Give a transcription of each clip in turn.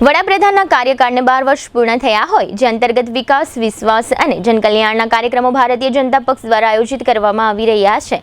વડાપ્રધાનના કાર્યકાળને 12 વર્ષ પૂર્ણ થયા હોય જે અંતર્ગત વિકાસ, વિશ્વાસ અને જનકલ્યાણના કાર્યક્રમો ભારતીય જનતા પક્ષ દ્વારા આયોજિત કરવામાં આવી રહ્યા છે,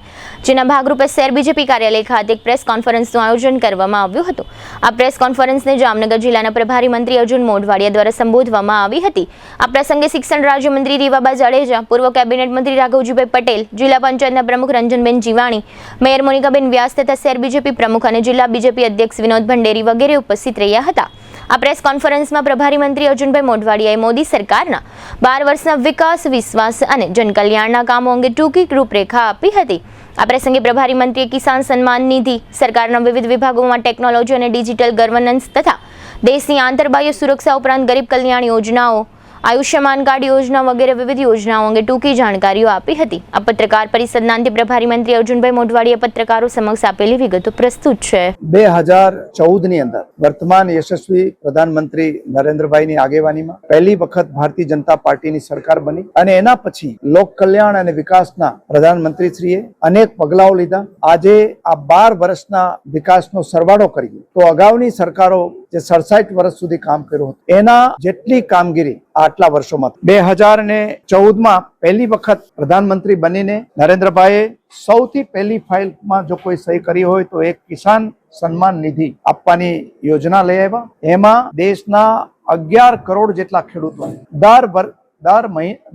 જેના ભાગરૂપે શહેર બીજેપી કાર્યાલય ખાતે એક પ્રેસ કોન્ફરન્સનું આયોજન કરવામાં આવ્યું હતું. આ પ્રેસ કોન્ફરન્સને જામનગર જિલ્લાના પ્રભારી મંત્રી અર્જુન મોઢવાડિયા દ્વારા સંબોધવામાં આવી હતી. આ પ્રસંગે શિક્ષણ રાજ્યમંત્રી રીવાબા જાડેજા, પૂર્વ કેબિનેટ મંત્રી રાઘવજીભાઈ પટેલ, જિલ્લા પંચાયતના પ્રમુખ રંજનબેન જીવાણી, મેયર મોનિકાબેન વ્યાસ તથા શહેર બીજેપી પ્રમુખ અને જિલ્લા બીજેપી અધ્યક્ષ વિનોદ ભંડેરી વગેરે ઉપસ્થિત રહ્યા હતા. આ પ્રેસ કોન્ફરન્સમાં પ્રભારી મંત્રી અર્જુનભાઈ મોઢવાડિયાએ મોદી સરકારના 12 વર્ષના વિકાસ, વિશ્વાસ અને જનકલ્યાણના કામો અંગે ટૂંકી રૂપરેખા આપી હતી. આ પ્રસંગે પ્રભારી મંત્રીએ કિસાન સન્માન નિધિ, સરકારના વિવિધ વિભાગોમાં ટેકનોલોજી અને ડિજિટલ ગવર્નન્સ તથા દેશની આંતરબાહ્ય સુરક્ષા ઉપરાંત ગરીબ કલ્યાણ યોજનાઓ, આયુષ્યમાન કાર્ડ યોજના વગેરે વિવિધ યોજનાઓ અંગે ટૂંકી જાણકારીઓ આપી હતી. આ પત્રકાર પરિષદના અંતે પ્રભારી મંત્રી અર્જુનભાઈ મોઢવાડિયાએ પત્રકારો સમક્ષ આપેલી વિગતો પ્રસ્તુત છે. 2014 ની અંદર વર્તમાન યશસ્વી પ્રધાનમંત્રી નરેન્દ્રભાઈની આગેવાનીમાં પહેલી વખત ભારતીય જનતા પાર્ટીની સરકાર બની અને એના પછી લોક કલ્યાણ અને વિકાસના પ્રધાનમંત્રીશ્રીએ અનેક પગલાઓ લીધા. આજે આ 12 વર્ષના વિકાસનો સરવાળો કરીએ તો અગાઉની સરકારો જે 67 વર્ષ સુધી કામ કર્યું હતું એના જેટલી કામગીરી આટલા વર્ષોમાં 2014માં પહેલી વખત પ્રધાનમંત્રી બનીને નરેન્દ્રભાઈએ સૌથી પહેલી ફાઇલમાં જો કોઈ સહી કરી હોય તો એક કિસાન સન્માન નિધિ આપવાની યોજના લઈ આવ્યા. એમાં દેશના 11 કરોડ જેટલા ખેડૂતોને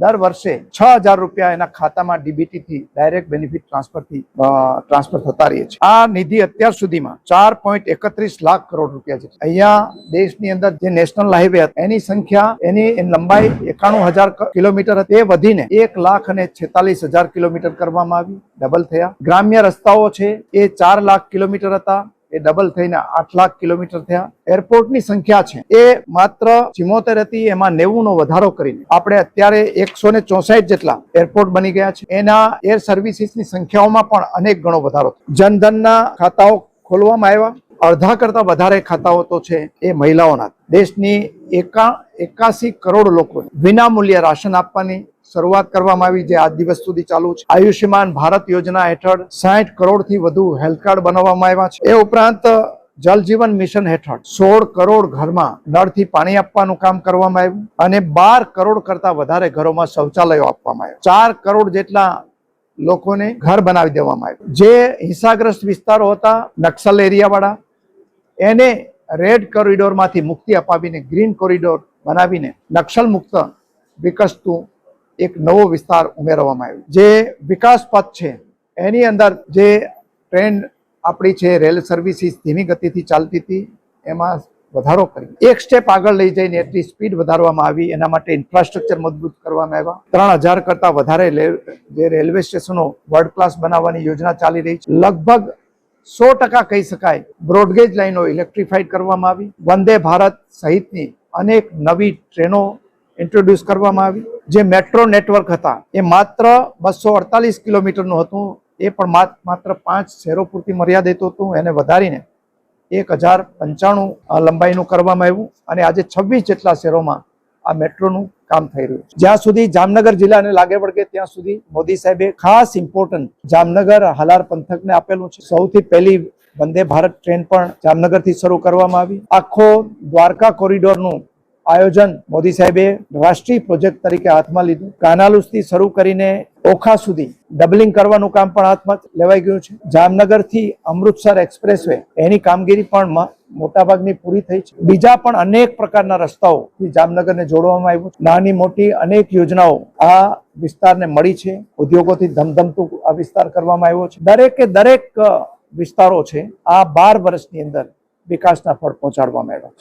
દર વર્ષે 6,000 રૂપિયા એના ખાતામાં ડીબીટી થી ડાયરેક્ટ બેનિફિટ ટ્રાન્સફર થતા રહે છે. આ નિધિ અત્યાર સુધીમાં 4.31 લાખ કરોડ રૂપિયા છે. અહીંયા દેશની અંદર જે નેશનલ હાઈવે એની સંખ્યા એની લંબાઈ 91,000 કિલોમીટર હતી, એ વધીને 1,46,000 કિલોમીટર કરવામાં આવી, ડબલ થયા. ગ્રામ્ય રસ્તાઓ છે એ 4 લાખ કિલોમીટર હતા, એ ડબલ થઈને 8 લાખ કિલોમીટર થયા. એરપોર્ટની સંખ્યા છે એ માત્ર 74 હતી, એમાં 90નો વધારો કરીને આપણે અત્યારે 164 જેટલા એરપોર્ટ બની ગયા છે. એના એર સર્વિસીસની સંખ્યાઓમાં પણ અનેક ગણો વધારો. જનધનના ખાતાઓ ખોલવામાં આવ્યા. અડધા કરતા વધારે ખાતાઓ તો છે એ મહિલાઓના. દેશની 81 કરોડ લોકોને વિનામૂલ્યે રાશન આપવાની શરૂઆત કરવામાં આવી, જે આજ દિવસ સુધી ચાલુ છે. આયુષ્યમાન ભારત યોજના હેઠળ 60 કરોડથી વધુ હેલ્થ કાર્ડ બનાવવામાં આવ્યા છે. એ ઉપરાંત જલ જીવન મિશન હેઠળ 16 કરોડ ઘરમાં નળથી પાણી આપવાનું કામ કરવામાં આવ્યું અને 12 કરોડ કરતા વધારે ઘરોમાં શૌચાલયો આપવામાં આવ્યા. 4 કરોડ જેટલા લોકોને ઘર બનાવી દેવામાં આવ્યું. જે હિંસાગ્રસ્ત વિસ્તારો હતા, નક્સલ એરિયા વાળા, એને રેડ કોરિડોરમાંથી મુક્તિ અપાવીને ગ્રીન કોરિડોર બનાવીને નક્સલ મુક્ત વિકસતું એક નવો વિસ્તાર ઉમેરવામાં આવ્યો. જે વિકાસ પથ છે એની અંદર જે ટ્રેન આપણી છે, રેલ સર્વિસીસ ધીમી ગતિથી ચાલતી હતી, એમાં વધારો કરી એક સ્ટેપ આગળ લઈ જઈને એટલી સ્પીડ વધારવામાં આવી. એના માટે ઇન્ફ્રાસ્ટ્રક્ચર મજબૂત કરવામાં આવ્યા. 3,000 કરતા વધારે જે રેલવે સ્ટેશનો વર્લ્ડ ક્લાસ બનાવવાની યોજના ચાલી રહી છે. લગભગ 100% કહી શકાય બ્રોડગેજ લાઈનો ઇલેક્ટ્રિફાઈડ કરવામાં આવી. વંદે ભારત સહિતની અનેક નવી ટ્રેનો ઇન્ટ્રોડ્યુસ કરવામાં આવી. જે મેટ્રો નેટવર્ક હતા એ માત્ર 248 કિલોમીટરનું હતું, એ પણ માત્ર 5 શહેરો પૂરતી મર્યાદિત હતું. એને વધારીને 1095 લંબાઈનું કરવામાં આવ્યું અને આજે 26 જેટલા શહેરોમાં આ મેટ્રોનું કામ થઈ રહ્યું છે. જ્યાં સુધી જામનગર જિલ્લાને લાગે વળગે ત્યાં સુધી મોદી સાહેબે ખાસ ઇમ્પોર્ટન્ટ જામનગર હાલાર પંથકને આપેલું છે. સૌથી પહેલી વંદે ભારત ટ્રેન પણ જામનગરથી શરૂ કરવામાં આવી. આખો દ્વારકા કોરિડોરનું આયોજન મોદી સાહેબે રાષ્ટ્રીય પ્રોજેક્ટ તરીકે હાથમાં લીધું. કાનાલુસથી શરૂ કરીને ઓખા સુધી ડબલિંગ કરવાનું કામ પણ હાથમાં લેવાઈ ગયું છે. જામનગરથી અમૃતસર એક્સપ્રેસવે એની કામગીરી પણ મોટાભાગની પૂરી થઈ છે. બીજા પણ અનેક પ્રકારના રસ્તાઓથી જામનગરને જોડવામાં આવ્યું છે. નાની મોટી અનેક યોજનાઓ આ વિસ્તારને મળી છે. ઉદ્યોગોથી ધમધમતું આ વિસ્તાર કરવામાં આવ્યો છે. દરેક વિસ્તારો છે આ 12 વર્ષની અંદર વિકાસના ફળ પહોંચાડવામાં આવ્યા છે.